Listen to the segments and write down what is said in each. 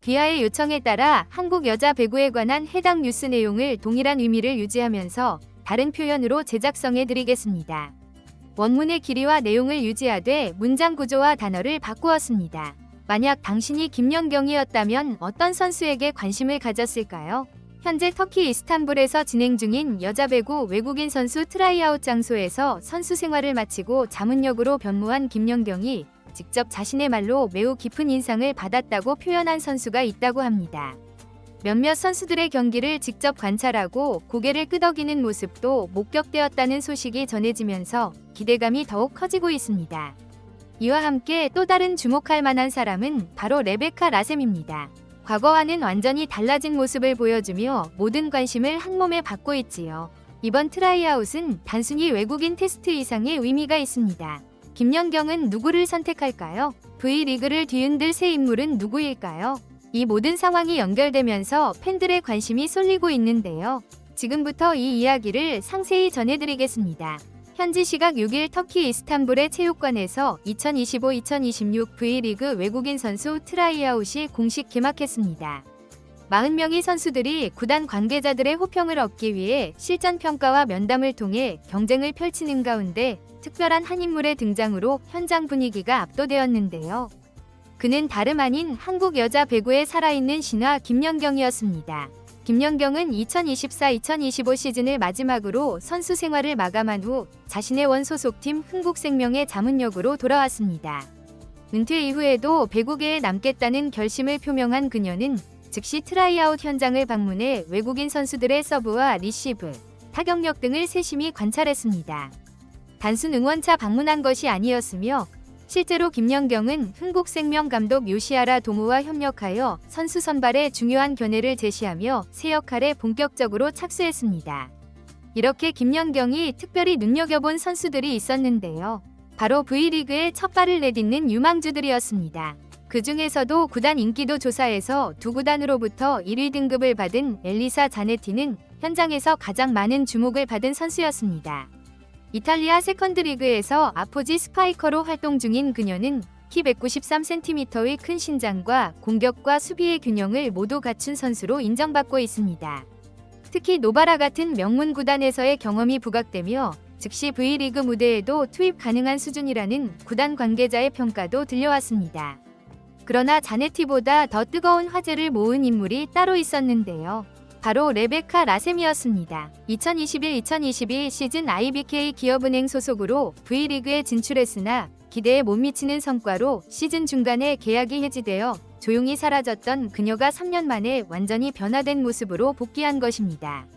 비아의 요청에 따라 한국 여자 배구에 관한 해당 뉴스 내용을 동일한 의미를 유지하면서 다른 표현으로 제작성해드리겠습니다. 원문의 길이와 내용을 유지하되 문장 구조와 단어를 바꾸었습니다. 만약 당신이 김연경이었다면 어떤 선수에게 관심을 가졌을까요? 현재 터키 이스탄불에서 진행 중인 여자 배구 외국인 선수 트라이아웃 장소에서 선수 생활을 마치고 자문역으로 변무한 김연경이 직접 자신의 말로 매우 깊은 인상을 받았다고 표현한 선수가 있다고 합니다. 몇몇 선수들의 경기를 직접 관찰하고 고개를 끄덕이는 모습도 목격되었다는 소식이 전해지면서 기대감이 더욱 커지고 있습니다. 이와 함께 또 다른 주목할 만한 사람은 바로 레베카 라셈입니다. 과거와는 완전히 달라진 모습을 보여주며 모든 관심을 한몸에 받고 있지요. 이번 트라이아웃은 단순히 외국인 테스트 이상의 의미가 있습니다. 김연경은 누구를 선택할까요? V리그를 뒤흔들 새 인물은 누구일까요? 이 모든 상황이 연결되면서 팬들의 관심이 쏠리고 있는데요. 지금부터 이 이야기를 상세히 전해드리겠습니다. 현지 시각 6일 터키 이스탄불의 체육관에서 2025-2026 V리그 외국인 선수 트라이아웃이 공식 개막했습니다. 40명의 선수들이 구단 관계자들의 호평을 얻기 위해 실전 평가와 면담을 통해 경쟁을 펼치는 가운데 특별한 한 인물의 등장으로 현장 분위기가 압도되었는데요. 그는 다름 아닌 한국 여자 배구의 살아있는 신화 김연경이었습니다. 김연경은 2024-2025 시즌을 마지막으로 선수 생활을 마감한 후 자신의 원소속팀 흥국생명의 자문역으로 돌아왔습니다. 은퇴 이후에도 배구계에 남겠다는 결심을 표명한 그녀는 즉시 트라이아웃 현장을 방문해 외국인 선수들의 서브와 리시브, 타격력 등을 세심히 관찰했습니다. 단순 응원차 방문한 것이 아니었으며 실제로 김연경은 흥국생명 감독 요시하라 도무와 협력하여 선수 선발에 중요한 견해를 제시하며 새 역할에 본격적으로 착수했습니다. 이렇게 김연경이 특별히 눈여겨본 선수들이 있었는데요. 바로 V리그에 첫 발을 내딛는 유망주들이었습니다. 그 중에서도 구단 인기도 조사에서 두 구단으로부터 1위 등급을 받은 엘리사 자네티는 현장에서 가장 많은 주목을 받은 선수였습니다. 이탈리아 세컨드리그에서 아포지 스파이커로 활동 중인 그녀는 키 193cm의 큰 신장과 공격과 수비의 균형을 모두 갖춘 선수로 인정받고 있습니다. 특히 노바라 같은 명문 구단에서의 경험이 부각되며 즉시 V리그 무대에도 투입 가능한 수준이라는 구단 관계자의 평가도 들려왔습니다. 그러나 자네티보다 더 뜨거운 화제를 모은 인물이 따로 있었는데요. 바로 레베카 라셈이었습니다. 2021-2022 시즌 IBK 기업은행 소속으로 V리그에 진출했으나 기대에 못 미치는 성과로 시즌 중간에 계약이 해지되어 조용히 사라졌던 그녀가 3년 만에 완전히 변화된 모습으로 복귀한 것입니다.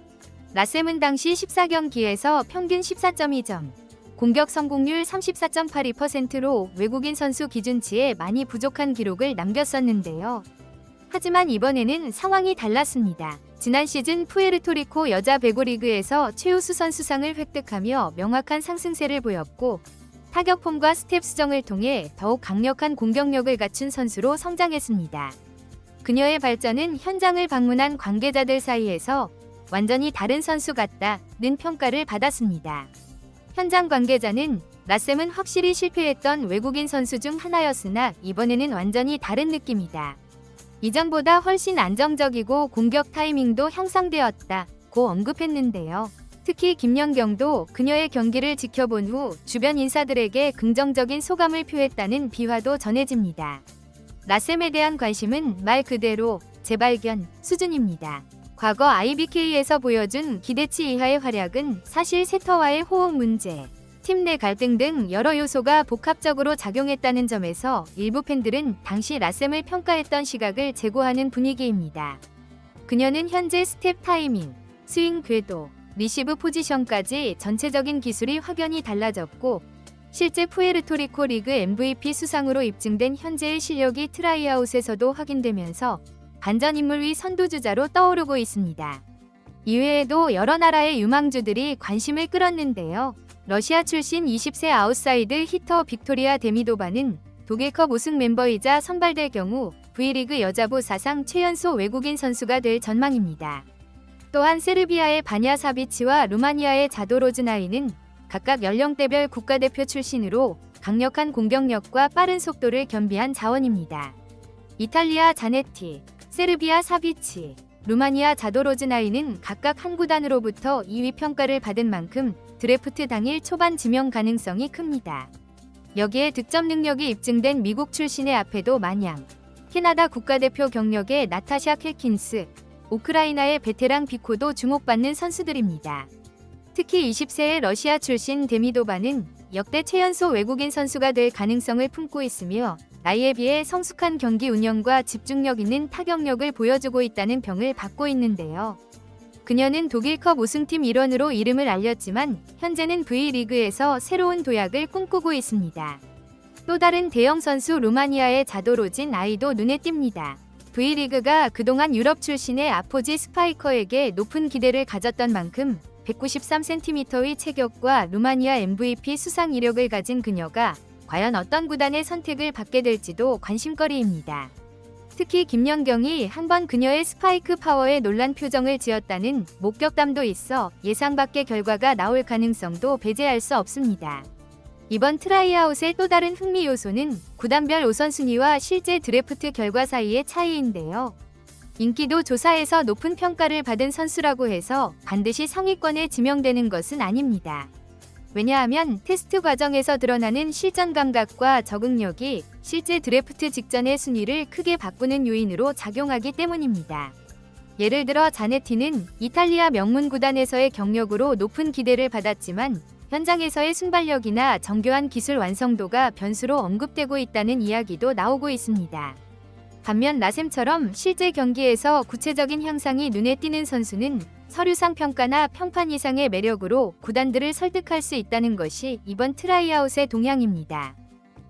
라셈은 당시 14경기에서 평균 14.2점, 공격 성공률 34.82%로 외국인 선수 기준치에 많이 부족한 기록을 남겼었는데요. 하지만 이번에는 상황이 달랐습니다. 지난 시즌 푸에르토리코 여자 배구 리그에서 최우수 선수상을 획득하며 명확한 상승세를 보였고 타격 폼과 스텝 수정을 통해 더욱 강력한 공격력을 갖춘 선수로 성장했습니다. 그녀의 발전은 현장을 방문한 관계자들 사이에서 완전히 다른 선수 같다는 평가를 받았습니다. 현장 관계자는 라셈은 확실히 실패했던 외국인 선수 중 하나였으나 이번에는 완전히 다른 느낌이다. 이전보다 훨씬 안정적이고 공격 타이밍도 향상되었다고 언급했는데요. 특히 김연경도 그녀의 경기를 지켜본 후 주변 인사들에게 긍정적인 소감을 표했다는 비화도 전해집니다. 라셈에 대한 관심은 말 그대로 재발견 수준입니다. 과거 IBK에서 보여준 기대치 이하의 활약은 사실 세터와의 호흡 문제, 팀 내 갈등 등 여러 요소가 복합적으로 작용했다는 점에서 일부 팬들은 당시 라셈을 평가했던 시각을 제고하는 분위기입니다. 그녀는 현재 스텝 타이밍, 스윙 궤도, 리시브 포지션까지 전체적인 기술이 확연히 달라졌고 실제 푸에르토리코 리그 MVP 수상으로 입증된 현재의 실력이 트라이아웃에서도 확인되면서 반전 인물 위 선두주자로 떠오르고 있습니다. 이외에도 여러 나라의 유망주들이 관심을 끌었는데요. 러시아 출신 20세 아웃사이드 히터 빅토리아 데미도바는 독일컵 우승 멤버이자 선발될 경우 V리그 여자부 사상 최연소 외국인 선수가 될 전망입니다. 또한 세르비아의 바냐 사비치와 루마니아의 자도로즈나이는 각각 연령대별 국가대표 출신으로 강력한 공격력과 빠른 속도를 겸비한 자원입니다. 이탈리아 자네티, 세르비아 사비치, 루마니아 자도로즈나이는 각각 한 구단으로부터 2위 평가를 받은 만큼 드래프트 당일 초반 지명 가능성이 큽니다. 여기에 득점 능력이 입증된 미국 출신의 앞에도 마냥 캐나다 국가대표 경력의 나타샤 켈킨스, 우크라이나의 베테랑 비코도 주목받는 선수들입니다. 특히 20세의 러시아 출신 데미도바는 역대 최연소 외국인 선수가 될 가능성을 품고 있으며 나이에 비해 성숙한 경기 운영과 집중력 있는 타격력을 보여주고 있다는 평을 받고 있는데요. 그녀는 독일컵 우승팀 일원으로 이름을 알렸지만 현재는 V리그에서 새로운 도약을 꿈꾸고 있습니다. 또 다른 대형 선수 루마니아의 자도로진 아이도 눈에 띕니다. V리그가 그동안 유럽 출신의 아포지 스파이커에게 높은 기대를 가졌던 만큼 193cm의 체격과 루마니아 MVP 수상 이력을 가진 그녀가 과연 어떤 구단의 선택을 받게 될지도 관심거리입니다. 특히 김연경이 한번 그녀의 스파이크 파워에 놀란 표정을 지었다는 목격담도 있어 예상 밖의 결과가 나올 가능성도 배제할 수 없습니다. 이번 트라이아웃의 또 다른 흥미 요소는 구단별 우선순위와 실제 드래프트 결과 사이의 차이인데요. 인기도 조사에서 높은 평가를 받은 선수라고 해서 반드시 상위권에 지명되는 것은 아닙니다. 왜냐하면 테스트 과정에서 드러나는 실전 감각과 적응력이 실제 드래프트 직전의 순위를 크게 바꾸는 요인으로 작용하기 때문입니다. 예를 들어 자네티는 이탈리아 명문 구단에서의 경력으로 높은 기대를 받았지만 현장에서의 순발력이나 정교한 기술 완성도가 변수로 언급되고 있다는 이야기도 나오고 있습니다. 반면 라셈처럼 실제 경기에서 구체적인 향상이 눈에 띄는 선수는 서류상 평가나 평판 이상의 매력으로 구단들을 설득할 수 있다는 것이 이번 트라이아웃의 동향입니다.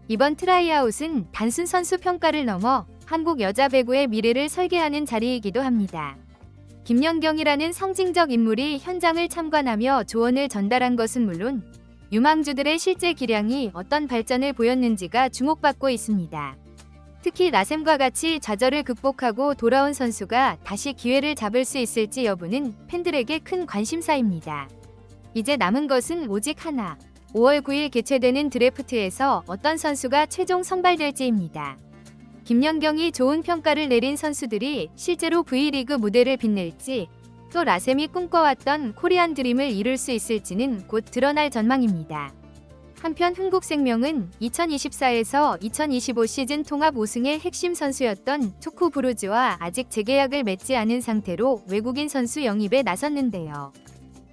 이번 트라이아웃은 단순 선수 평가를 넘어 한국 여자 배구의 미래를 설계하는 자리이기도 합니다. 김연경이라는 상징적 인물이 현장을 참관하며 조언을 전달한 것은 물론 유망주들의 실제 기량이 어떤 발전을 보였는지가 주목받고 있습니다. 특히 라셈과 같이 좌절을 극복하고 돌아온 선수가 다시 기회를 잡을 수 있을지 여부는 팬들에게 큰 관심사입니다. 이제 남은 것은 오직 하나, 5월 9일 개최되는 드래프트에서 어떤 선수가 최종 선발될지입니다. 김연경이 좋은 평가를 내린 선수들이 실제로 V리그 무대를 빛낼지, 또 라셈이 꿈꿔왔던 코리안 드림을 이룰 수 있을지는 곧 드러날 전망입니다. 한편 흥국생명은 2024에서 2025 시즌 통합 우승의 핵심 선수였던 투쿠 브루즈와 아직 재계약을 맺지 않은 상태로 외국인 선수 영입에 나섰는데요.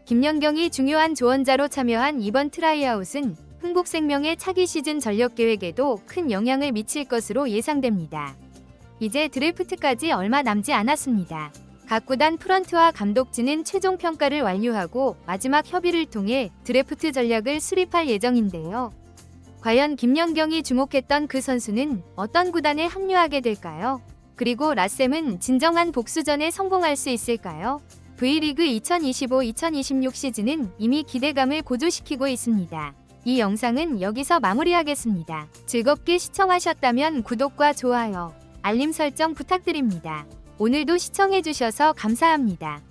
김연경이 중요한 조언자로 참여한 이번 트라이아웃은 흥국생명의 차기 시즌 전력 계획에도 큰 영향을 미칠 것으로 예상됩니다. 이제 드래프트까지 얼마 남지 않았습니다. 각 구단 프런트와 감독진은 최종 평가를 완료하고 마지막 협의를 통해 드래프트 전략을 수립할 예정인데요. 과연 김연경이 주목했던 그 선수는 어떤 구단에 합류하게 될까요? 그리고 라셈은 진정한 복수전에 성공할 수 있을까요? V리그 2025-2026 시즌은 이미 기대감을 고조시키고 있습니다. 이 영상은 여기서 마무리하겠습니다. 즐겁게 시청하셨다면 구독과 좋아요, 알림 설정 부탁드립니다. 오늘도 시청해주셔서 감사합니다.